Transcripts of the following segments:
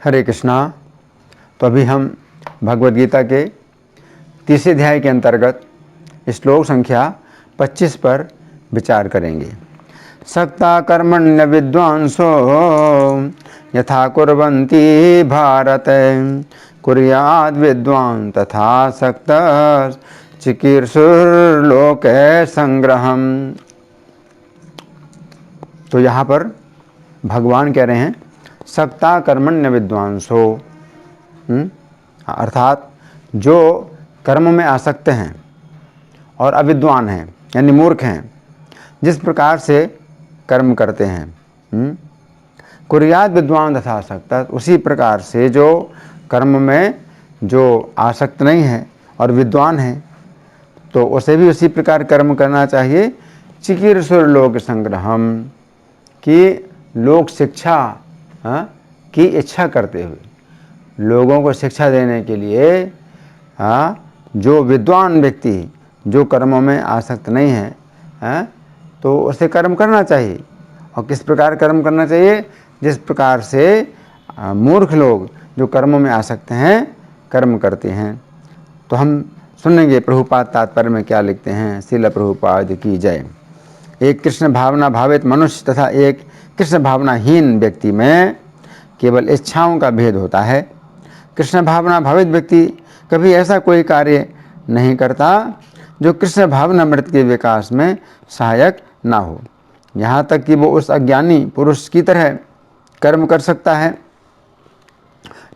हरे कृष्णा। तो अभी हम भगवद गीता के 30 अध्याय के अंतर्गत श्लोक संख्या 25 पर विचार करेंगे। सक्ता कर्मण्य विद्वांसो यथा कुर्वन्ति भारत कुर्याद् विद्वान् तथा सक्तः चिकीर्षुर्लोके संग्रहम्। तो यहाँ पर भगवान कह रहे हैं सक्ता कर्मण्य विद्वांसो, अर्थात जो कर्म में आसक्त हैं और अविद्वान हैं यानी मूर्ख हैं, जिस प्रकार से कर्म करते हैं, कुर्यात विद्वान तथा आसक्त, उसी प्रकार से जो कर्म में जो आसक्त नहीं है और विद्वान है तो उसे भी उसी प्रकार कर्म करना चाहिए। चिकीर्षुर लोक संग्रहम, कि लोक शिक्षा की इच्छा करते हुए, लोगों को शिक्षा देने के लिए जो विद्वान व्यक्ति जो कर्मों में आसक्त नहीं है तो उसे कर्म करना चाहिए। और किस प्रकार कर्म करना चाहिए? जिस प्रकार से मूर्ख लोग जो कर्मों में आसक्त हैं कर्म करते हैं। तो हम सुनेंगे प्रभुपाद तात्पर्य में क्या लिखते हैं। श्रील प्रभुपाद की जय। एक कृष्ण भावना भावित मनुष्य तथा एक कृष्ण भावनाहीन व्यक्ति में केवल इच्छाओं का भेद होता है। कृष्ण भावना भावित व्यक्ति कभी ऐसा कोई कार्य नहीं करता जो कृष्ण भावनामृत के विकास में सहायक ना हो, यहाँ तक कि वो उस अज्ञानी पुरुष की तरह कर्म कर सकता है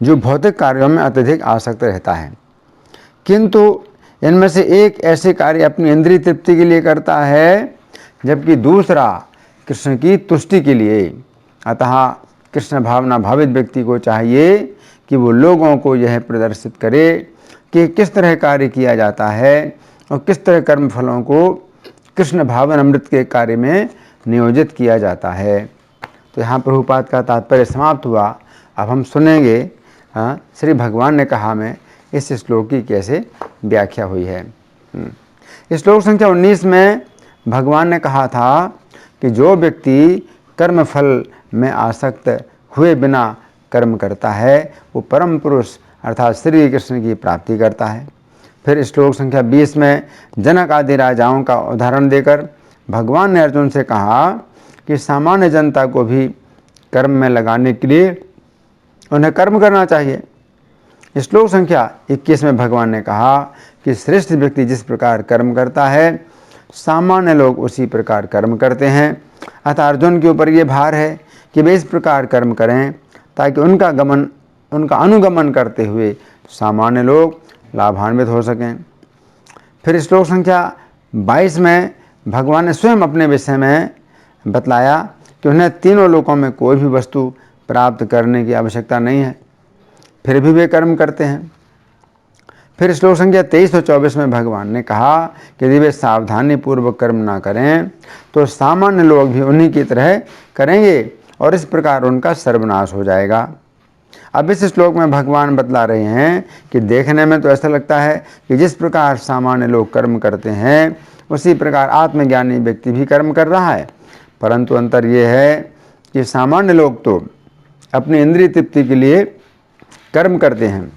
जो भौतिक कार्यों में अत्यधिक आसक्त रहता है। किंतु इनमें से एक ऐसे कार्य अपनी इंद्रिय तृप्ति के लिए करता है जबकि दूसरा कृष्ण की तुष्टि के लिए। अतः कृष्ण भावना भावित व्यक्ति को चाहिए कि वो लोगों को यह प्रदर्शित करे कि किस तरह कार्य किया जाता है और किस तरह कर्म फलों को कृष्ण भावनामृत के कार्य में नियोजित किया जाता है। तो यहाँ प्रभुपाद का तात्पर्य समाप्त हुआ। अब हम सुनेंगे श्री भगवान ने कहा में इस श्लोक की कैसे व्याख्या हुई है। श्लोक संख्या 19 में भगवान ने कहा था कि जो व्यक्ति कर्म फल में आसक्त हुए बिना कर्म करता है वो परम पुरुष अर्थात श्री कृष्ण की प्राप्ति करता है। फिर श्लोक संख्या 20 में जनक आदि राजाओं का उदाहरण देकर भगवान ने अर्जुन से कहा कि सामान्य जनता को भी कर्म में लगाने के लिए उन्हें कर्म करना चाहिए। श्लोक संख्या 21 में भगवान ने कहा कि श्रेष्ठ व्यक्ति जिस प्रकार कर्म करता है सामान्य लोग उसी प्रकार कर्म करते हैं। अतः अर्जुन के ऊपर ये भार है कि वे इस प्रकार कर्म करें ताकि उनका अनुगमन करते हुए सामान्य लोग लाभान्वित हो सकें। फिर श्लोक संख्या 22 में भगवान ने स्वयं अपने विषय में बतलाया कि उन्हें तीनों लोकों में कोई भी वस्तु प्राप्त करने की आवश्यकता नहीं है, फिर भी वे कर्म करते हैं। फिर श्लोक संख्या 23 और 24 में भगवान ने कहा कि यदि वे सावधानी पूर्वक कर्म ना करें तो सामान्य लोग भी उन्हीं की तरह करेंगे और इस प्रकार उनका सर्वनाश हो जाएगा। अब इस श्लोक में भगवान बतला रहे हैं कि देखने में तो ऐसा लगता है कि जिस प्रकार सामान्य लोग कर्म करते हैं उसी प्रकार आत्मज्ञानी व्यक्ति भी कर्म कर रहा है, परंतु अंतर ये है कि सामान्य लोग तो अपनी इंद्रिय तृप्ति के लिए कर्म करते हैं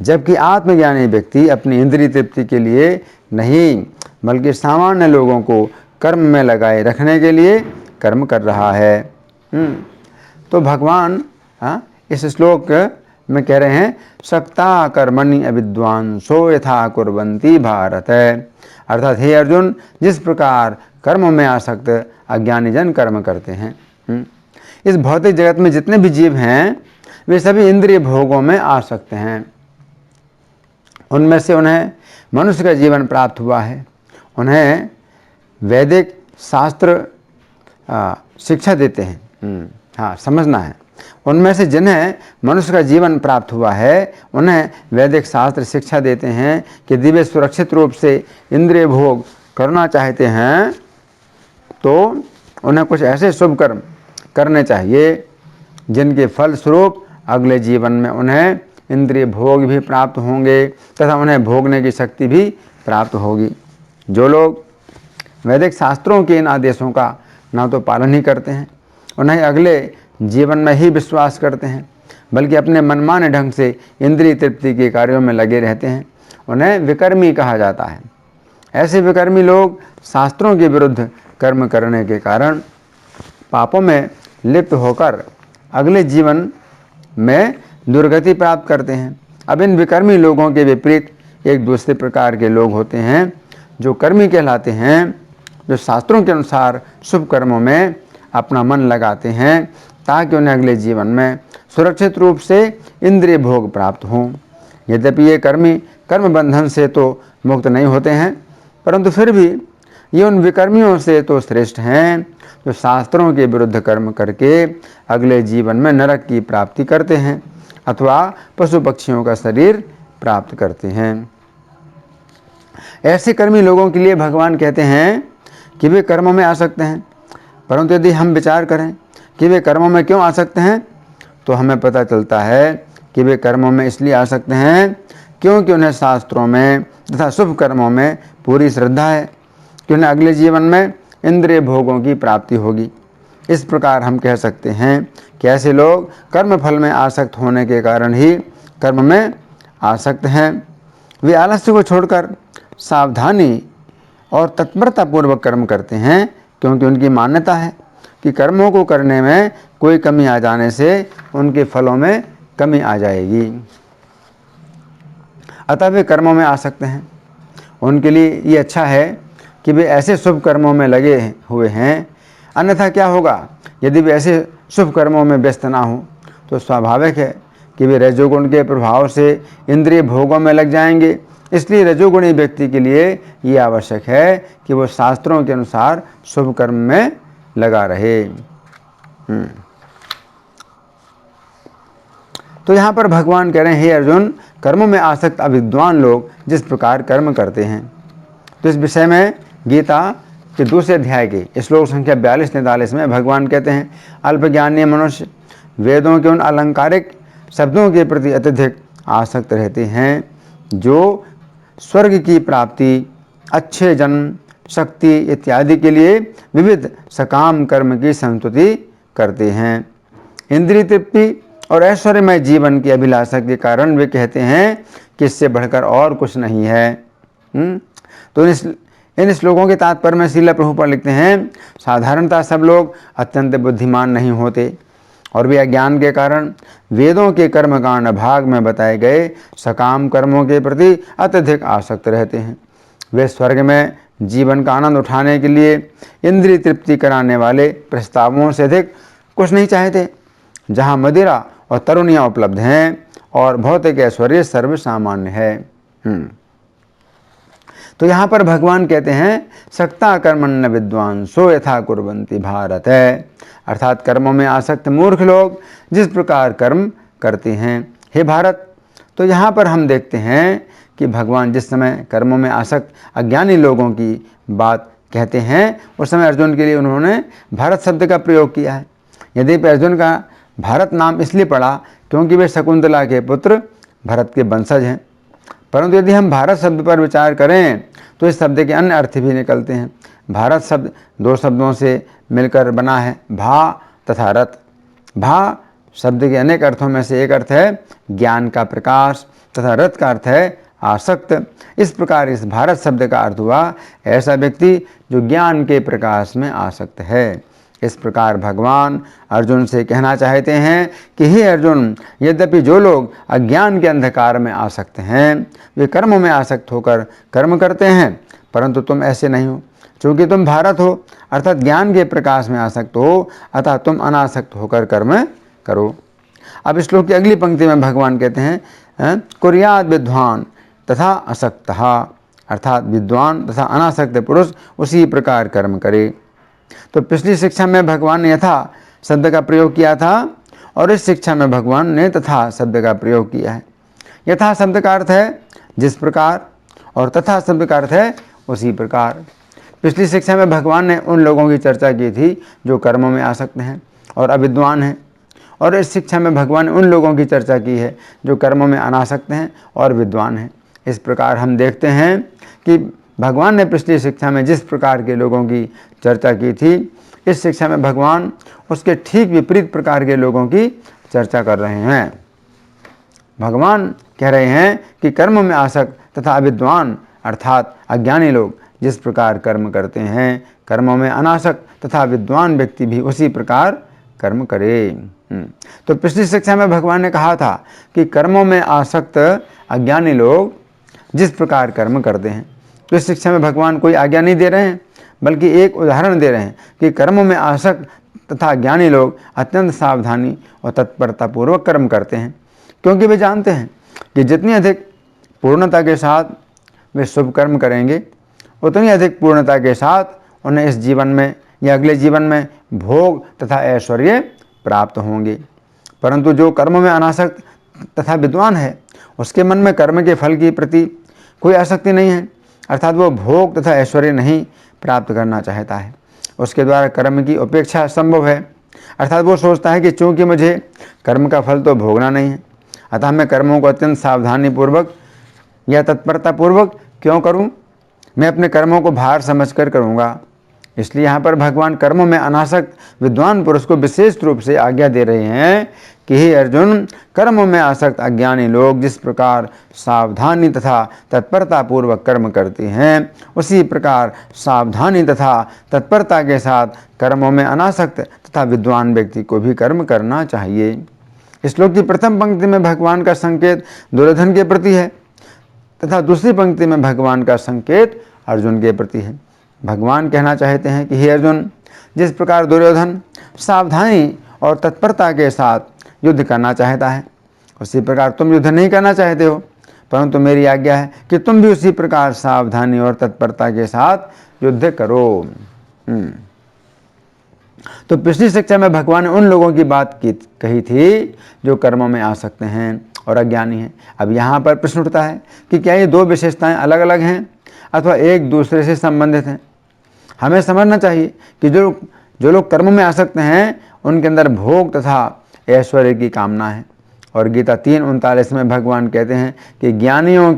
जबकि आत्मज्ञानी व्यक्ति अपनी इंद्रिय तृप्ति के लिए नहीं बल्कि सामान्य लोगों को कर्म में लगाए रखने के लिए कर्म कर रहा है। तो भगवान इस श्लोक में कह रहे हैं सक्ता कर्मणि अविद्वांसो यथा कुर्वन्ति भारत, अर्थात हे अर्जुन जिस प्रकार कर्म में आसक्त अज्ञानी जन कर्म करते हैं। इस भौतिक जगत में जितने भी जीव हैं वे सभी इंद्रिय भोगों में आसक्त हैं। उनमें से उन्हें मनुष्य का जीवन प्राप्त हुआ है, उन्हें वैदिक शास्त्र शिक्षा देते हैं। समझना है, उनमें से जिन्हें मनुष्य का जीवन प्राप्त हुआ है उन्हें वैदिक शास्त्र शिक्षा देते हैं कि यदि वे सुरक्षित रूप से इंद्रिय भोग करना चाहते हैं तो उन्हें कुछ ऐसे शुभ कर्म करने चाहिए जिनके फलस्वरूप अगले जीवन में उन्हें इंद्रिय भोग भी प्राप्त होंगे तथा उन्हें भोगने की शक्ति भी प्राप्त होगी। जो लोग वैदिक शास्त्रों के इन आदेशों का ना तो पालन ही करते हैं, उन्हें अगले जीवन में ही विश्वास करते हैं बल्कि अपने मनमाने ढंग से इंद्रिय तृप्ति के कार्यों में लगे रहते हैं, उन्हें विकर्मी कहा जाता है। ऐसे विकर्मी लोग शास्त्रों के विरुद्ध कर्म करने के कारण पापों में लिप्त होकर अगले जीवन में दुर्गति प्राप्त करते हैं। अब इन विकर्मी लोगों के विपरीत एक दूसरे प्रकार के लोग होते हैं जो कर्मी कहलाते हैं, जो शास्त्रों के अनुसार शुभ कर्मों में अपना मन लगाते हैं ताकि उन्हें अगले जीवन में सुरक्षित रूप से इंद्रिय भोग प्राप्त हों। यद्यपि ये कर्मी कर्म बंधन से तो मुक्त नहीं होते हैं, परंतु फिर भी ये उन विकर्मियों से तो श्रेष्ठ हैं जो शास्त्रों के विरुद्ध कर्म करके अगले जीवन में नरक की प्राप्ति करते हैं अथवा पशु पक्षियों का शरीर प्राप्त करते हैं। ऐसे कर्मी लोगों के लिए भगवान कहते हैं कि वे कर्मों में आ सकते हैं, परंतु यदि हम विचार करें कि वे कर्मों में क्यों आ सकते हैं तो हमें पता चलता है कि वे कर्मों में इसलिए आ सकते हैं क्योंकि उन्हें शास्त्रों में तथा शुभ कर्मों में पूरी श्रद्धा है कि उन्हें अगले जीवन में इंद्रिय भोगों की प्राप्ति होगी। इस प्रकार हम कह सकते हैं कि ऐसे लोग कर्म फल में आसक्त होने के कारण ही कर्म में आसक्त हैं। वे आलस्य को छोड़कर सावधानी और तत्परतापूर्वक कर्म करते हैं क्योंकि उनकी मान्यता है कि कर्मों को करने में कोई कमी आ जाने से उनके फलों में कमी आ जाएगी, अतः वे कर्मों में आ सकते हैं। उनके लिए ये अच्छा है कि वे ऐसे शुभ कर्मों में लगे हुए हैं, अन्यथा क्या होगा यदि वे ऐसे शुभ कर्मों में व्यस्त ना हों तो स्वाभाविक है कि वे रजोगुण के प्रभाव से इंद्रिय भोगों में लग जाएंगे। इसलिए रजोगुणी व्यक्ति के लिए ये आवश्यक है कि वो शास्त्रों के अनुसार शुभ कर्म में लगा रहे। तो यहाँ पर भगवान कह रहे हैं, हे अर्जुन, कर्मों में आसक्त अविद्वान लोग जिस प्रकार कर्म करते हैं। तो इस विषय में गीता के दूसरे अध्याय के श्लोक संख्या 42-43 में भगवान कहते हैं, अल्पज्ञानी मनुष्य वेदों के उन अलंकारिक शब्दों के प्रति अत्यधिक आसक्त रहते हैं जो स्वर्ग की प्राप्ति, अच्छे जन्म, शक्ति इत्यादि के लिए विविध सकाम कर्म की संस्तुति करते हैं। इंद्रिय तृप्ति और ऐश्वर्यमय जीवन की अभिलाषा के कारण वे कहते हैं कि इससे बढ़कर और कुछ नहीं है। तो इन श्लोकों के तात्पर्य में श्रील प्रभुपाद लिखते हैं, साधारणतः सब लोग अत्यंत बुद्धिमान नहीं होते और वे अज्ञान के कारण वेदों के कर्मकांड भाग में बताए गए सकाम कर्मों के प्रति अत्यधिक आसक्त रहते हैं। वे स्वर्ग में जीवन का आनंद उठाने के लिए इंद्रिय तृप्ति कराने वाले प्रस्तावों से अधिक कुछ नहीं चाहते, जहाँ मदिरा और तरुणियाँ उपलब्ध हैं और भौतिक ऐश्वर्य सर्वसामान्य है। तो यहाँ पर भगवान कहते हैं, सक्ता कर्मण्य विद्वान सो यथा कुर्वन्ति भारत है, अर्थात कर्मों में आसक्त मूर्ख लोग जिस प्रकार कर्म करते हैं। हे भारत, तो यहाँ पर हम देखते हैं कि भगवान जिस समय कर्मों में आसक्त अज्ञानी लोगों की बात कहते हैं उस समय अर्जुन के लिए उन्होंने भारत शब्द का प्रयोग किया है। यद्यपि अर्जुन का भारत नाम इसलिए पड़ा क्योंकि वे शकुंतला के पुत्र भरत के वंशज हैं, परंतु यदि हम भारत शब्द पर विचार करें तो इस शब्द के अन्य अर्थ भी निकलते हैं। भारत शब्द दो शब्दों से मिलकर बना है, भा तथा रत। भा शब्द के अनेक अर्थों में से एक अर्थ है ज्ञान का प्रकाश तथा रत का अर्थ है आसक्त। इस प्रकार इस भारत शब्द का अर्थ हुआ ऐसा व्यक्ति जो ज्ञान के प्रकाश में आसक्त है। इस प्रकार भगवान अर्जुन से कहना चाहते हैं कि हे अर्जुन, यद्यपि जो लोग अज्ञान के अंधकार में आसक्त हैं वे कर्मों में आसक्त होकर कर्म करते हैं, परंतु तुम ऐसे नहीं हो। चूँकि तुम भारत हो अर्थात ज्ञान के प्रकाश में आसक्त हो, अतः तुम अनासक्त होकर कर्म करो। अब इस श्लोक की अगली पंक्ति में भगवान कहते हैं, कुर्याद विद्वान तथा असक्तः, अर्थात विद्वान तथा अनासक्त पुरुष उसी प्रकार कर्म करे। तो पिछली शिक्षा में भगवान ने यथा शब्द का प्रयोग किया था और इस शिक्षा में भगवान ने तथा शब्द का प्रयोग किया है। यथा शब्द का अर्थ है जिस प्रकार और तथा शब्द का अर्थ है उसी प्रकार। पिछली शिक्षा में भगवान ने उन लोगों की चर्चा की थी जो कर्मों में आसक्त हैं और अविद्वान हैं, और इस शिक्षा में भगवान ने उन लोगों की चर्चा की है जो कर्मों में अनासक्त हैं और विद्वान हैं। इस प्रकार हम देखते हैं कि भगवान ने पिछली शिक्षा में जिस प्रकार के लोगों की चर्चा की थी, इस शिक्षा में भगवान उसके ठीक विपरीत प्रकार के लोगों की चर्चा कर रहे हैं। भगवान कह रहे हैं कि कर्म में आसक्त तथा अविद्वान अर्थात अज्ञानी लोग जिस प्रकार कर्म करते हैं, कर्मों में अनासक्त तथा विद्वान व्यक्ति भी उसी प्रकार कर्म करे। तो पिछली शिक्षा में भगवान ने कहा था कि कर्मों में आसक्त अज्ञानी लोग जिस प्रकार कर्म करते हैं। तो इस शिक्षा में भगवान कोई आज्ञा नहीं दे रहे हैं, बल्कि एक उदाहरण दे रहे हैं कि कर्मों में आसक्त तथा ज्ञानी लोग अत्यंत सावधानी और तत्परतापूर्वक कर्म करते हैं, क्योंकि वे जानते हैं कि जितनी अधिक पूर्णता के साथ वे शुभ कर्म करेंगे, उतनी अधिक पूर्णता के साथ उन्हें इस जीवन में या अगले जीवन में भोग तथा ऐश्वर्य प्राप्त होंगे। परंतु जो कर्म में अनासक्त तथा विद्वान है, उसके मन में कर्म के फल के प्रति कोई आसक्ति नहीं है, अर्थात वो भोग तथा ऐश्वर्य नहीं प्राप्त करना चाहता है। उसके द्वारा कर्म की उपेक्षा संभव है, अर्थात वो सोचता है कि चूंकि मुझे कर्म का फल तो भोगना नहीं है, अतः मैं कर्मों को अत्यंत सावधानीपूर्वक या तत्परतापूर्वक क्यों करूं? मैं अपने कर्मों को भार समझकर करूंगा। इसलिए यहाँ पर भगवान कर्मों में अनासक्त विद्वान पुरुष को विशेष रूप से आज्ञा दे रहे हैं कि हे अर्जुन, कर्मों में आसक्त अज्ञानी लोग जिस प्रकार सावधानी तथा तत्परतापूर्वक कर्म करते हैं, उसी प्रकार सावधानी तथा तत्परता के साथ कर्मों में अनासक्त तथा विद्वान व्यक्ति को भी कर्म करना चाहिए। श्लोक की प्रथम पंक्ति में भगवान का संकेत दुर्योधन के प्रति है तथा दूसरी पंक्ति में भगवान का संकेत अर्जुन के प्रति है। भगवान कहना चाहते हैं कि हे अर्जुन, जिस प्रकार दुर्योधन सावधानी और तत्परता के साथ युद्ध करना चाहता है, उसी प्रकार तुम युद्ध नहीं करना चाहते हो, परंतु मेरी आज्ञा है कि तुम भी उसी प्रकार सावधानी और तत्परता के साथ युद्ध करो। तो पिछली शिक्षा में भगवान ने उन लोगों की बात कही थी जो कर्मों में आसक्त हैं और अज्ञानी हैं। अब यहाँ पर प्रश्न उठता है कि क्या ये दो विशेषताएं अलग अलग हैं अथवा एक दूसरे से संबंधित हैं? हमें समझना चाहिए कि जो लोग कर्म में आसक्त हैं, उनके अंदर भोग तथा ऐश्वर्य की कामना है। और गीता 3:39 में भगवान कहते हैं कि ज्ञानियों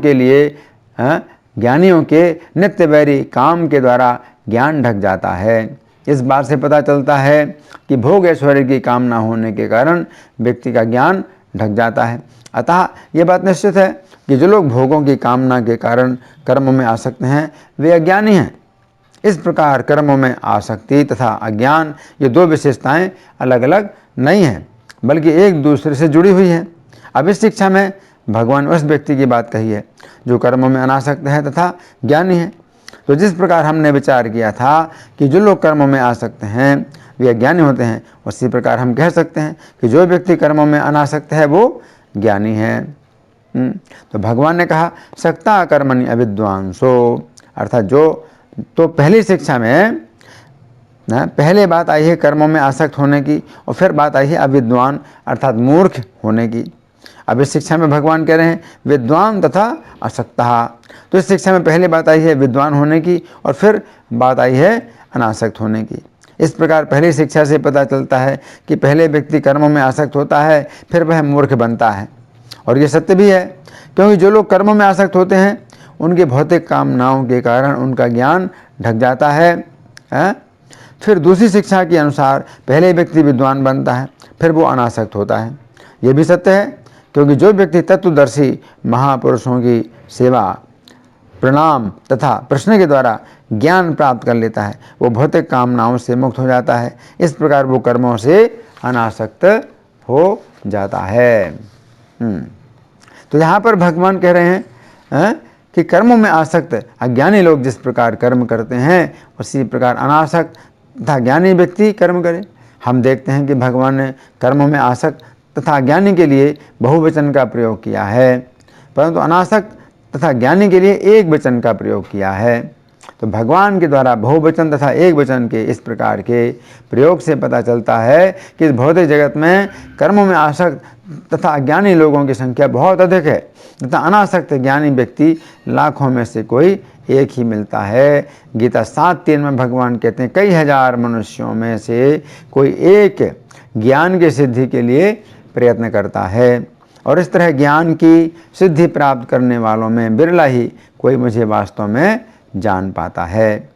के नित्य वैरी काम के द्वारा ज्ञान ढक जाता है। इस बात से पता चलता है कि भोग ऐश्वर्य की कामना होने के कारण व्यक्ति का ज्ञान ढक जाता है। अतः ये बात निश्चित है कि जो लोग भोगों की कामना के कारण कर्मों में आसक्त हैं, वे अज्ञानी हैं। इस प्रकार कर्मों में आसक्ति तथा अज्ञान ये दो विशेषताएं अलग अलग नहीं हैं, बल्कि एक दूसरे से जुड़ी हुई हैं। अब इस शिक्षा में भगवान उस व्यक्ति की बात कही है जो कर्मों में अनासक्त है तथा ज्ञानी है। तो जिस प्रकार हमने विचार किया था कि जो लोग कर्मों में आसक्त हैं वे अज्ञानी होते हैं, उसी प्रकार हम कह सकते हैं कि जो व्यक्ति कर्मों में अनासक्त है वो ज्ञानी है। तो भगवान ने कहा सक्ता कर्मणि अविद्वांसो, अर्थात तो पहली शिक्षा में पहले बात आई है कर्मों में आसक्त होने की, और फिर बात आई है अविद्वान अर्थात मूर्ख होने की। अब इस शिक्षा में भगवान कह रहे हैं विद्वान तथा असक्तः। तो इस शिक्षा में पहले बात आई है विद्वान होने की और फिर बात आई है अनासक्त होने की। इस प्रकार पहली शिक्षा से पता चलता है कि पहले व्यक्ति कर्मों में आसक्त होता है, फिर वह मूर्ख बनता है। और ये सत्य भी है, क्योंकि जो लोग कर्मों में आसक्त होते हैं उनके भौतिक कामनाओं के कारण उनका ज्ञान ढक जाता है। फिर दूसरी शिक्षा के अनुसार पहले व्यक्ति विद्वान बनता है, फिर वो अनासक्त होता है। ये भी सत्य है, क्योंकि जो व्यक्ति तत्वदर्शी महापुरुषों की सेवा, प्रणाम तथा प्रश्न के द्वारा ज्ञान प्राप्त कर लेता है, वो भौतिक कामनाओं से मुक्त हो जाता है। इस प्रकार वो कर्मों से अनासक्त हो जाता है। तो यहाँ पर भगवान कह रहे हैं कि कर्मों में आसक्त अज्ञानी लोग जिस प्रकार कर्म करते हैं, उसी प्रकार अनासक्त तथा ज्ञानी व्यक्ति कर्म करे। हम देखते हैं कि भगवान ने कर्मों में आसक्त तथा ज्ञानी के लिए बहुवचन का प्रयोग किया है, परंतु अनासक्त तथा ज्ञानी के लिए एक वचन का प्रयोग किया है। तो भगवान के द्वारा बहुवचन तथा एक वचन के इस प्रकार के प्रयोग से पता चलता है कि इस भौतिक जगत में कर्मों में आसक्त तथा अज्ञानी लोगों की संख्या बहुत अधिक है तथा अनासक्त ज्ञानी व्यक्ति लाखों में से कोई एक ही मिलता है। गीता 7:3 में भगवान कहते हैं कई हजार मनुष्यों में से कोई एक ज्ञान की सिद्धि के लिए प्रयत्न करता है, और इस तरह ज्ञान की सिद्धि प्राप्त करने वालों में बिरला ही कोई मुझे वास्तव में जान पाता है।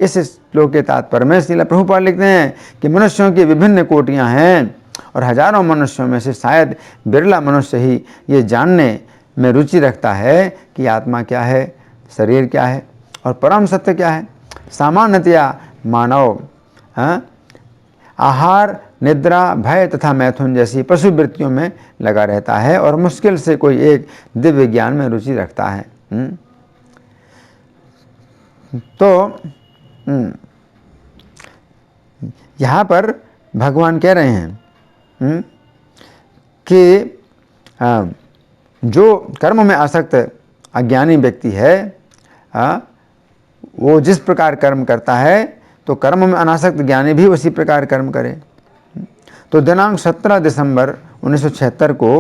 इस श्लोक के तात्पर्य में श्रील प्रभुपाद लिखते हैं कि मनुष्यों की विभिन्न कोटियां हैं, और हजारों मनुष्यों में से शायद बिरला मनुष्य ही ये जानने में रुचि रखता है कि आत्मा क्या है, शरीर क्या है और परम सत्य क्या है। सामान्यतया मानव आहार, निद्रा, भय तथा मैथुन जैसी पशु वृत्तियों में लगा रहता है और मुश्किल से कोई एक दिव्य ज्ञान में रुचि रखता है। तो यहाँ पर भगवान कह रहे हैं कि जो कर्म में आसक्त अज्ञानी व्यक्ति है, वो जिस प्रकार कर्म करता है तो कर्म में अनासक्त ज्ञानी भी उसी प्रकार कर्म करे। तो दिनांक 17 दिसंबर 1976 को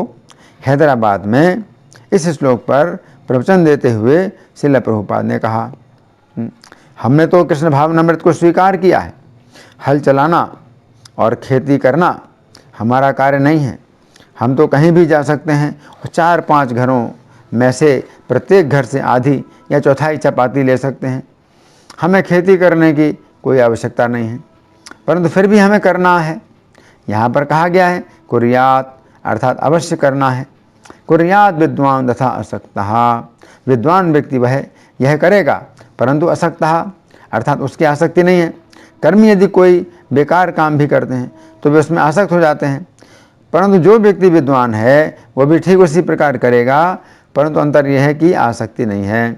हैदराबाद में इस श्लोक पर प्रवचन देते हुए श्रील प्रभुपाद ने कहा, हमने तो कृष्ण भावनामृत को स्वीकार किया है। हल चलाना और खेती करना हमारा कार्य नहीं है। हम तो कहीं भी जा सकते हैं और 4-5 घरों में से प्रत्येक घर से आधी या चौथाई चपाती ले सकते हैं। हमें खेती करने की कोई आवश्यकता नहीं है, परंतु फिर भी हमें करना है। यहाँ पर कहा गया है कुर्यात, अर्थात अवश्य करना है। कुर्यात विद्वान तथा असक्तः, विद्वान व्यक्ति वह यह करेगा, परंतु असक्तः अर्थात उसकी आसक्ति नहीं है। कर्मी यदि कोई बेकार काम भी करते हैं तो वे उसमें आसक्त हो जाते हैं, परंतु जो व्यक्ति विद्वान है वह भी ठीक उसी प्रकार करेगा, परंतु अंतर यह है कि आसक्ति नहीं है।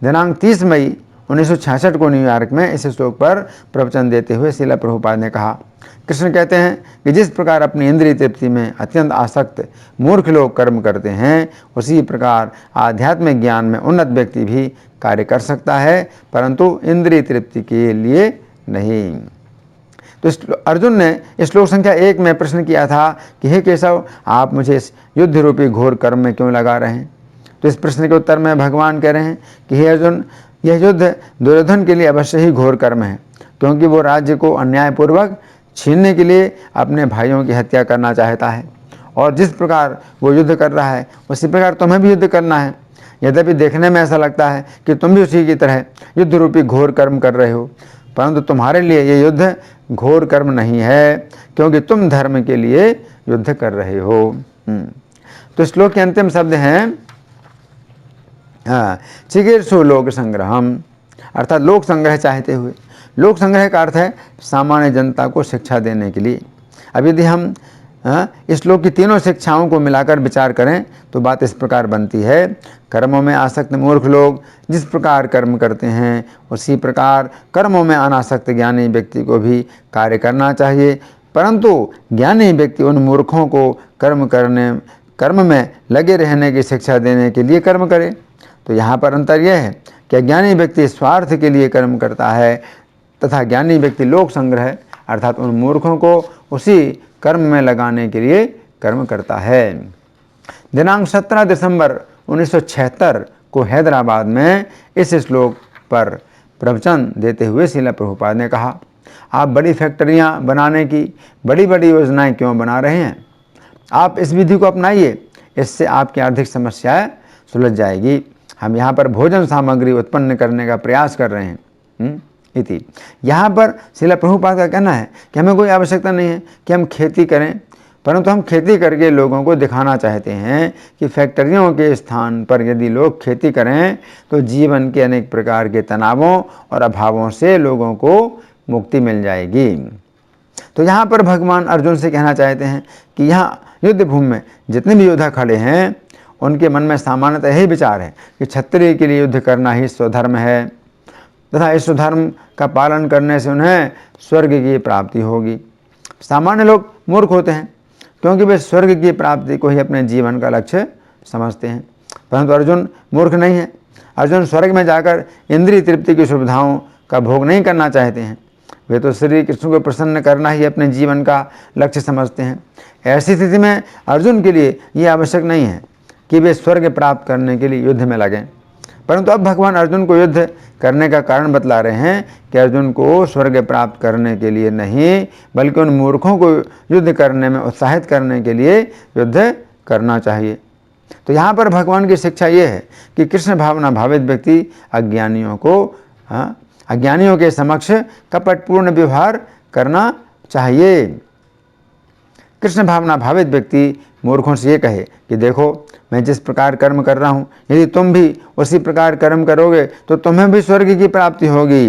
दिनांक 30 मई 1966 को न्यूयॉर्क में इस श्लोक पर प्रवचन देते हुए श्रील प्रभुपाद ने कहा, कृष्ण कहते हैं कि जिस प्रकार अपनी इंद्रिय तृप्ति में अत्यंत आसक्त मूर्ख लोग कर्म करते हैं, उसी प्रकार आध्यात्मिक ज्ञान में उन्नत व्यक्ति भी कार्य कर सकता है, परंतु इंद्रिय तृप्ति के लिए नहीं। तो अर्जुन ने इस श्लोक संख्या 1 में प्रश्न किया था कि हे केशव, आप मुझे इस युद्ध रूपी घोर कर्म में क्यों लगा रहे हैं। तो इस प्रश्न के उत्तर में भगवान कह रहे हैं कि हे अर्जुन, यह युद्ध दुर्योधन के लिए अवश्य ही घोर कर्म है, क्योंकि वो राज्य को अन्यायपूर्वक छीनने के लिए अपने भाइयों की हत्या करना चाहता है, और जिस प्रकार वो युद्ध कर रहा है उसी प्रकार तुम्हें भी युद्ध करना है। यद्यपि देखने में ऐसा लगता है कि तुम भी उसी की तरह युद्ध रूपी घोर कर्म कर रहे हो, परंतु तुम्हारे लिए ये युद्ध घोर कर्म नहीं है, क्योंकि तुम धर्म के लिए युद्ध कर रहे हो। तो श्लोक के अंतिम शब्द हैं चिकीर्षु लोक संग्रहम, अर्थात लोक संग्रह चाहते हुए। लोक संग्रह का अर्थ है सामान्य जनता को शिक्षा देने के लिए। अब यदि हम इस श्लोक की तीनों शिक्षाओं को मिलाकर विचार करें तो बात इस प्रकार बनती है, कर्मों में आसक्त मूर्ख लोग जिस प्रकार कर्म करते हैं उसी प्रकार कर्मों में अनासक्त ज्ञानी व्यक्ति को भी कार्य करना चाहिए, परंतु ज्ञानी व्यक्ति उन मूर्खों को कर्म में लगे रहने की शिक्षा देने के लिए कर्म करे। तो यहाँ पर अंतर यह है कि अज्ञानी व्यक्ति स्वार्थ के लिए कर्म करता है तथा ज्ञानी व्यक्ति लोक संग्रह अर्थात उन मूर्खों को उसी कर्म में लगाने के लिए कर्म करता है। दिनांक 17 दिसंबर 1976 को हैदराबाद में इस श्लोक पर प्रवचन देते हुए श्रील प्रभुपाद ने कहा, आप बड़ी फैक्ट्रियां बनाने की बड़ी बड़ी योजनाएं क्यों बना रहे हैं। आप इस विधि को अपनाइए, इससे आपकी आर्थिक समस्याएं सुलझ जाएगी। हम यहाँ पर भोजन सामग्री उत्पन्न करने का प्रयास कर रहे हैं। इति यहाँ पर श्रील प्रभुपाद का कहना है कि हमें कोई आवश्यकता नहीं है कि हम खेती करें, परंतु हम खेती करके लोगों को दिखाना चाहते हैं कि फैक्ट्रियों के स्थान पर यदि लोग खेती करें तो जीवन के अनेक प्रकार के तनावों और अभावों से लोगों को मुक्ति मिल जाएगी। तो यहाँ पर भगवान अर्जुन से कहना चाहते हैं कि यहाँ युद्ध भूमि में जितने भी योद्धा खड़े हैं उनके मन में सामान्यतः यही विचार है कि क्षत्रिय के लिए युद्ध करना ही स्वधर्म है तथा इस स्वधर्म का पालन करने से उन्हें स्वर्ग की प्राप्ति होगी। सामान्य लोग मूर्ख होते हैं क्योंकि वे स्वर्ग की प्राप्ति को ही अपने जीवन का लक्ष्य समझते हैं, परंतु अर्जुन मूर्ख नहीं है। अर्जुन स्वर्ग में जाकर इंद्रिय तृप्ति की सुविधाओं का भोग नहीं करना चाहते हैं, वे तो श्री कृष्ण को प्रसन्न करना ही अपने जीवन का लक्ष्य समझते हैं। ऐसी स्थिति में अर्जुन के लिए ये आवश्यक नहीं है कि वे स्वर्ग प्राप्त करने के लिए युद्ध में लगें, परंतु अब भगवान अर्जुन को युद्ध करने का कारण बतला रहे हैं कि अर्जुन को स्वर्ग प्राप्त करने के लिए नहीं बल्कि उन मूर्खों को युद्ध करने में उत्साहित करने के लिए युद्ध करना चाहिए। तो यहाँ पर भगवान की शिक्षा ये है कि कृष्ण भावना भावित व्यक्ति अज्ञानियों के समक्ष कपटपूर्ण व्यवहार करना चाहिए। कृष्ण भावना भावित व्यक्ति मूर्खों से ये कहे कि देखो, मैं जिस प्रकार कर्म कर रहा हूँ, यदि तुम भी उसी प्रकार कर्म करोगे तो तुम्हें भी स्वर्ग की प्राप्ति होगी।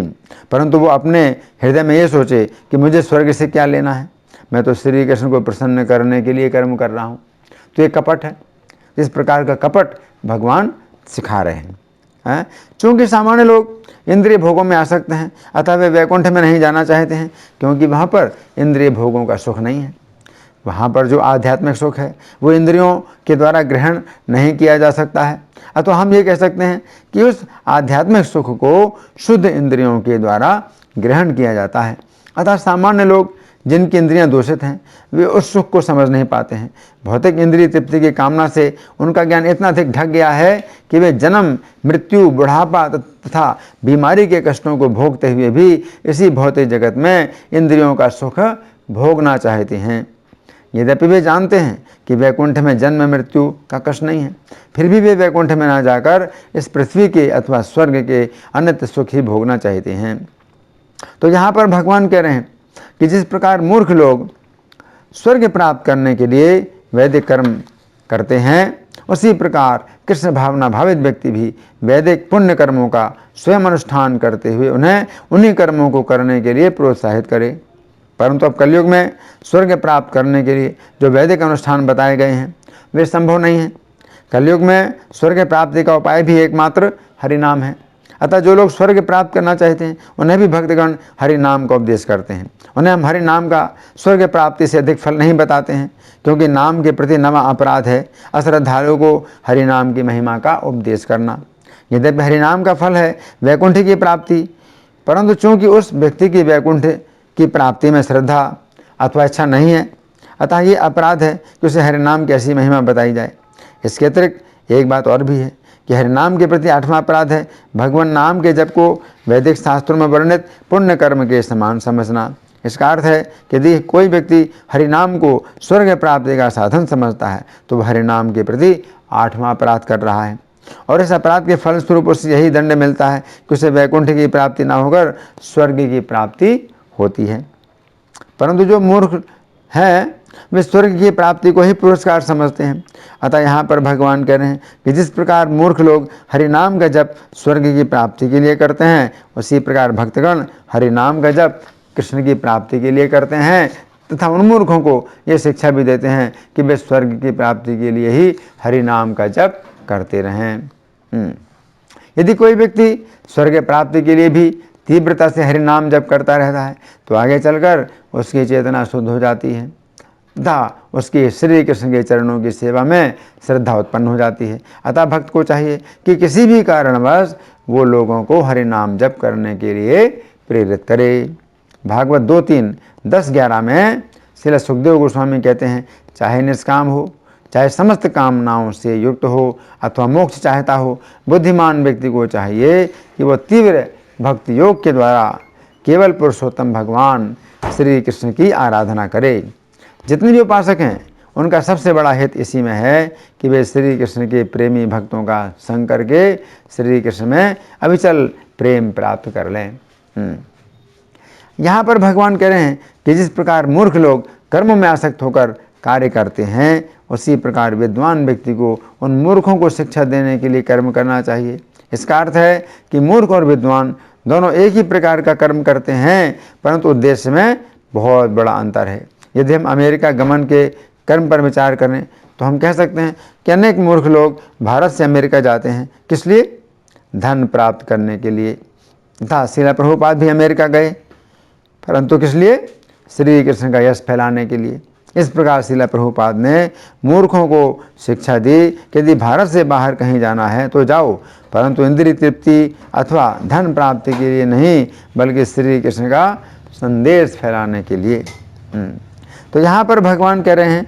परंतु वो अपने हृदय में ये सोचे कि मुझे स्वर्ग से क्या लेना है, मैं तो श्री कृष्ण को प्रसन्न करने के लिए कर्म कर रहा हूँ। तो ये कपट है। इस प्रकार का कपट भगवान सिखा रहे हैं। चूँकि सामान्य लोग इंद्रिय भोगों में आसक्त हैं, अतः वे वैकुंठ में नहीं जाना चाहते हैं, क्योंकि वहाँ पर इंद्रिय भोगों का सुख नहीं है। वहाँ पर जो आध्यात्मिक सुख है वो इंद्रियों के द्वारा ग्रहण नहीं किया जा सकता है। अतः हम ये कह सकते हैं कि उस आध्यात्मिक सुख को शुद्ध इंद्रियों के द्वारा ग्रहण किया जाता है। अतः सामान्य लोग जिनकी इंद्रियां दूषित हैं वे उस सुख को समझ नहीं पाते हैं। भौतिक इंद्रिय तृप्ति की कामना से उनका ज्ञान इतना अधिक ढक गया है कि वे जन्म, मृत्यु, बुढ़ापा तथा बीमारी के कष्टों को भोगते हुए भी इसी भौतिक जगत में इंद्रियों का सुख भोगना चाहते हैं। यद्यपि वे जानते हैं कि वैकुंठ में जन्म मृत्यु का कष्ट नहीं है, फिर भी वे वैकुंठ में ना जाकर इस पृथ्वी के अथवा स्वर्ग के अनित्य सुख ही भोगना चाहते हैं। तो यहाँ पर भगवान कह रहे हैं कि जिस प्रकार मूर्ख लोग स्वर्ग प्राप्त करने के लिए वैदिक कर्म करते हैं, उसी प्रकार कृष्ण भावना भावित व्यक्ति भी वैदिक पुण्य कर्मों का स्वयं अनुष्ठान करते हुए उन्हें उन्हीं कर्मों को करने के लिए प्रोत्साहित करे। परंतु अब कलयुग में स्वर्ग प्राप्त करने के लिए जो वैदिक अनुष्ठान बताए गए हैं वे संभव नहीं हैं। कलयुग में स्वर्ग प्राप्ति का उपाय भी एकमात्र हरिनाम है। अतः जो लोग स्वर्ग प्राप्त करना चाहते हैं उन्हें भी भक्तगण हरि नाम का उपदेश करते हैं। उन्हें हम हरि नाम का स्वर्ग प्राप्ति से अधिक फल नहीं बताते हैं, क्योंकि नाम के प्रति नवा अपराध है अश्रद्धालुओं को हरि नाम की महिमा का उपदेश करना। यद्यपि हरि नाम का फल है वैकुंठ की प्राप्ति, परंतु चूंकि उस व्यक्ति की वैकुंठ की प्राप्ति में श्रद्धा अथवा इच्छा नहीं है, अतः ये अपराध है कि उसे हरिनाम की ऐसी महिमा बताई जाए। इसके अतिरिक्त एक बात और भी है कि हरिनाम के प्रति 8वां अपराध है भगवान नाम के जप को वैदिक शास्त्रों में वर्णित पुण्य कर्म के समान समझना। इसका अर्थ है कि यदि कोई व्यक्ति हरिनाम को स्वर्ग प्राप्ति का साधन समझता है तो वह हरिनाम के प्रति 8वां अपराध कर रहा है, और इस अपराध के फलस्वरूप उसे यही दंड मिलता है कि उसे वैकुंठ की प्राप्ति न होकर स्वर्ग की प्राप्ति होती है। परंतु जो मूर्ख हैं वे स्वर्ग की प्राप्ति को ही पुरस्कार समझते हैं। अतः यहाँ पर भगवान कह रहे हैं कि जिस प्रकार मूर्ख लोग हरिनाम का जप स्वर्ग की प्राप्ति के लिए करते हैं, उसी प्रकार भक्तगण हरिनाम का जप कृष्ण की प्राप्ति के लिए करते हैं, तथा उन मूर्खों को ये शिक्षा भी देते हैं कि वे स्वर्ग की प्राप्ति के लिए ही हरिनाम का जप करते रहें। यदि कोई व्यक्ति स्वर्ग प्राप्ति के लिए भी तीव्रता से हरिनाम जप करता रहता है तो आगे चलकर उसकी चेतना शुद्ध हो जाती है तथा उसकी श्री कृष्ण के चरणों की सेवा में श्रद्धा उत्पन्न हो जाती है। अतः भक्त को चाहिए कि किसी भी कारणवश वो लोगों को हरिनाम जप करने के लिए प्रेरित करे। भागवत 2.3, 10-11 में श्रील सुखदेव गोस्वामी कहते हैं, चाहे निष्काम हो, चाहे समस्त कामनाओं से युक्त हो अथवा मोक्ष चाहता हो, बुद्धिमान व्यक्ति को चाहिए कि वह तीव्र भक्ति योग के द्वारा केवल पुरुषोत्तम भगवान श्री कृष्ण की आराधना करे। जितने भी उपासक हैं उनका सबसे बड़ा हित इसी में है कि वे श्री कृष्ण के प्रेमी भक्तों का संग करके श्री कृष्ण में अविचल प्रेम प्राप्त कर लें। यहाँ पर भगवान कह रहे हैं कि जिस प्रकार मूर्ख लोग कर्मों में आसक्त होकर कार्य करते हैं, उसी प्रकार विद्वान व्यक्ति को उन मूर्खों को शिक्षा देने के लिए कर्म करना चाहिए। इसका अर्थ है कि मूर्ख और विद्वान दोनों एक ही प्रकार का कर्म करते हैं, परंतु उद्देश्य में बहुत बड़ा अंतर है। यदि हम अमेरिका गमन के कर्म पर विचार करें तो हम कह सकते हैं कि अनेक मूर्ख लोग भारत से अमेरिका जाते हैं, किस लिए? धन प्राप्त करने के लिए। तथा श्रील प्रभुपाद भी अमेरिका गए, परंतु किस लिए? श्री कृष्ण का यश फैलाने के लिए। इस प्रकार श्रील प्रभुपाद ने मूर्खों को शिक्षा दी कि यदि भारत से बाहर कहीं जाना है तो जाओ, परंतु इंद्रिय तृप्ति अथवा धन प्राप्ति के लिए नहीं, बल्कि श्री कृष्ण का संदेश फैलाने के लिए। तो यहाँ पर भगवान कह रहे हैं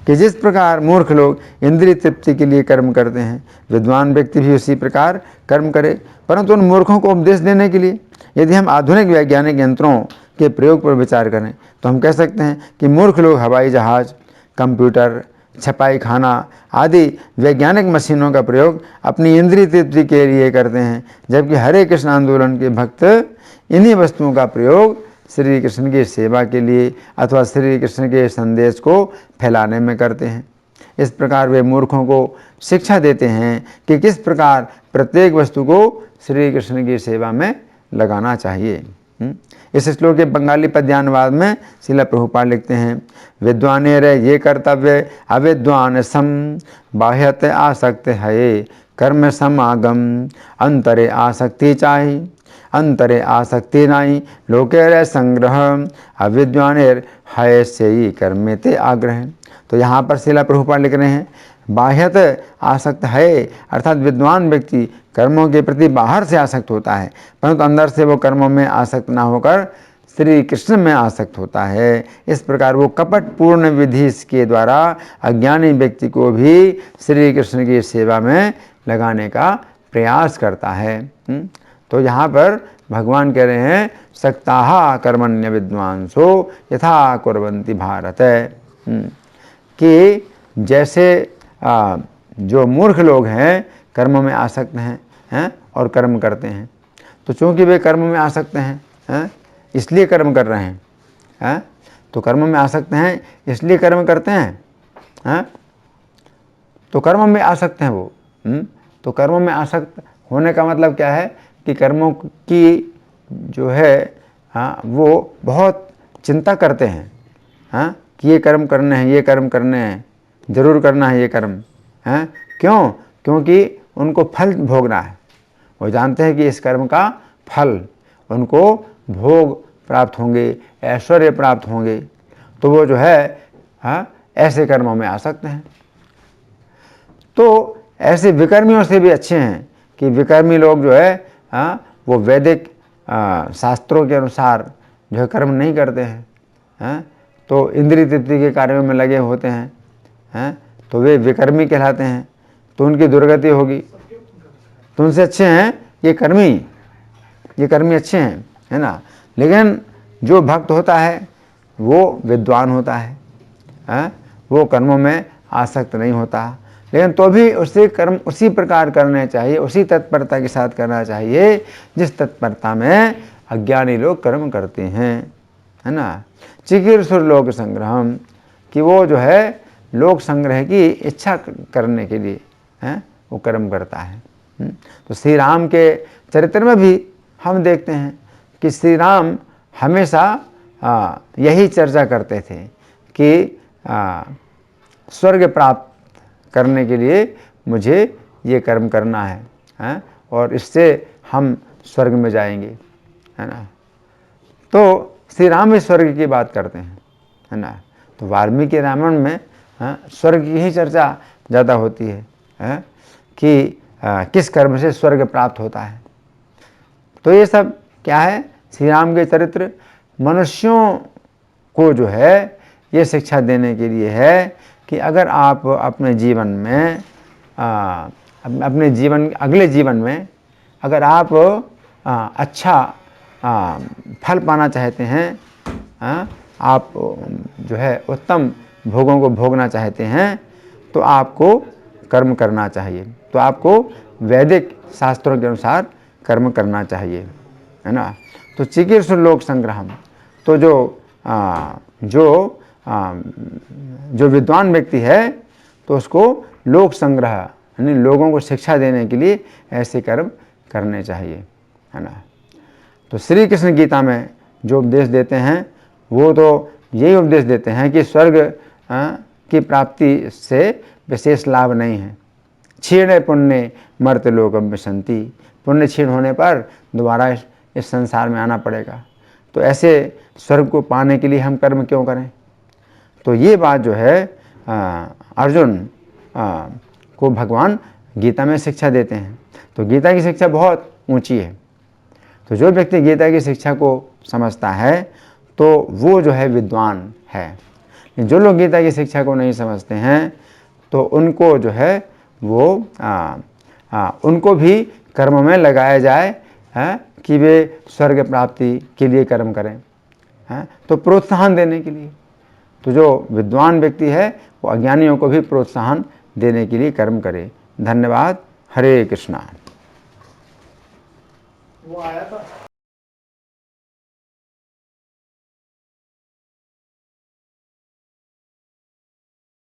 कि जिस प्रकार मूर्ख लोग इंद्रिय तृप्ति के लिए कर्म करते हैं, विद्वान व्यक्ति भी उसी प्रकार कर्म करे। परंतु उन मूर्खों को उपदेश देने के लिए यदि हम आधुनिक वैज्ञानिक यंत्रों के प्रयोग पर विचार करें तो हम कह सकते हैं कि मूर्ख लोग हवाई जहाज, कंप्यूटर, छपाई खाना आदि वैज्ञानिक मशीनों का प्रयोग अपनी इंद्रिय तृप्ति के लिए करते हैं, जबकि हरे कृष्ण आंदोलन के भक्त इन्हीं वस्तुओं का प्रयोग श्री कृष्ण की सेवा के लिए अथवा श्री कृष्ण के संदेश को फैलाने में करते हैं। इस प्रकार वे मूर्खों को शिक्षा देते हैं कि किस प्रकार प्रत्येक वस्तु को श्री कृष्ण की सेवा में लगाना चाहिए। इस श्लोक के बंगाली पद्यानुवाद में श्रील प्रभुपाद लिखते हैं, विद्वानेर ये कर्तव्य अविद्वान सम बाह्यत आसक्त है कर्म समागम अंतरे आसक्ति चाहि अंतरे आसक्ति नाई लोकेर संग्रह अविद्वानेर है से ही कर्मे ते आग्रह। तो यहाँ पर श्रील प्रभुपाद लिख रहे हैं, बाह्यत आसक्त है अर्थात विद्वान व्यक्ति कर्मों के प्रति बाहर से आसक्त होता है, परंतु अंदर से वो कर्मों में आसक्त ना होकर श्री कृष्ण में आसक्त होता है। इस प्रकार वो कपट पूर्ण विधि के द्वारा अज्ञानी व्यक्ति को भी श्री कृष्ण की सेवा में लगाने का प्रयास करता है। तो यहाँ पर भगवान कह रहे हैं, सक्ताः कर्मण्य विद्वांसो यथा कुर्वन्ति भारत, कि जैसे जो मूर्ख लोग हैं कर्मों में आसक्त हैं और कर्म करते हैं, तो चूंकि वे कर्म में आसक्त हैं इसलिए कर्म कर रहे हैं, तो कर्म में आसक्त हैं इसलिए कर्म करते हैं, तो कर्म में आसक्त हैं वो। तो कर्मों में आसक्त होने का मतलब क्या है कि कर्मों की जो है वो बहुत चिंता करते हैं कि ये कर्म करने हैं, ये कर्म करने हैं, जरूर करना है ये कर्म है। क्यों? क्योंकि उनको फल भोगना है। वो जानते हैं कि इस कर्म का फल उनको भोग प्राप्त होंगे, ऐश्वर्य प्राप्त होंगे, तो वो जो है ऐसे कर्मों में आसक्त हैं। तो ऐसे विकर्मियों से भी अच्छे हैं कि विकर्मी लोग जो है वो वैदिक शास्त्रों के अनुसार जो है कर्म नहीं करते हैं, तो इंद्रिय तृप्ति के कार्यों में लगे होते हैं, तो वे विकर्मी कहलाते हैं, तो उनकी दुर्गति होगी। तो उनसे अच्छे हैं ये कर्मी अच्छे हैं, है ना। लेकिन जो भक्त होता है वो विद्वान होता है, वो कर्मों में आसक्त नहीं होता, लेकिन तो भी उसे कर्म उसी प्रकार करने चाहिए, उसी तत्परता के साथ करना चाहिए जिस तत्परता में अज्ञानी लोग कर्म करते हैं, है ना। चिकीर्षुर लोक संग्रहम, कि वो जो है लोक संग्रह की इच्छा करने के लिए वो कर्म करता है। तो श्री राम के चरित्र में भी हम देखते हैं कि श्री राम हमेशा यही चर्चा करते थे कि स्वर्ग प्राप्त करने के लिए मुझे ये कर्म करना है, और इससे हम स्वर्ग में जाएंगे, है ना। तो श्री राम भी स्वर्ग की बात करते हैं, है ना। तो वाल्मीकि रामायण में स्वर्ग की ही चर्चा ज़्यादा होती है कि किस कर्म से स्वर्ग प्राप्त होता है। तो ये सब क्या है, श्री राम के चरित्र मनुष्यों को जो है ये शिक्षा देने के लिए है कि अगर आप अपने जीवन में अगले जीवन में अगर आप अच्छा फल पाना चाहते हैं, आप जो है उत्तम भोगों को भोगना चाहते हैं, तो आपको कर्म करना चाहिए, तो आपको वैदिक शास्त्रों के अनुसार कर्म करना चाहिए, है ना। तो चिकीर्षुर लोक संग्रहम, तो जो विद्वान व्यक्ति है तो उसको लोक संग्रह यानी लोगों को शिक्षा देने के लिए ऐसे कर्म करने चाहिए, है ना। तो श्री कृष्ण गीता में जो उपदेश देते हैं वो तो यही उपदेश देते हैं कि स्वर्ग की प्राप्ति से विशेष लाभ नहीं है। क्षीण पुण्य मर्त्य लोकम विशंति, पुण्य क्षीण होने पर दोबारा इस संसार में आना पड़ेगा, तो ऐसे स्वर्ग को पाने के लिए हम कर्म क्यों करें। तो ये बात जो है अर्जुन को भगवान गीता में शिक्षा देते हैं। तो गीता की शिक्षा बहुत ऊंची है। तो जो व्यक्ति गीता की शिक्षा को समझता है तो वो जो है विद्वान है। जो लोग गीता की शिक्षा को नहीं समझते हैं तो उनको जो है वो उनको भी कर्म में लगाया जाए कि वे स्वर्ग प्राप्ति के लिए कर्म करें, तो प्रोत्साहन देने के लिए। तो जो विद्वान व्यक्ति है वो अज्ञानियों को भी प्रोत्साहन देने के लिए कर्म करे। धन्यवाद। हरे कृष्णा। वो आया था।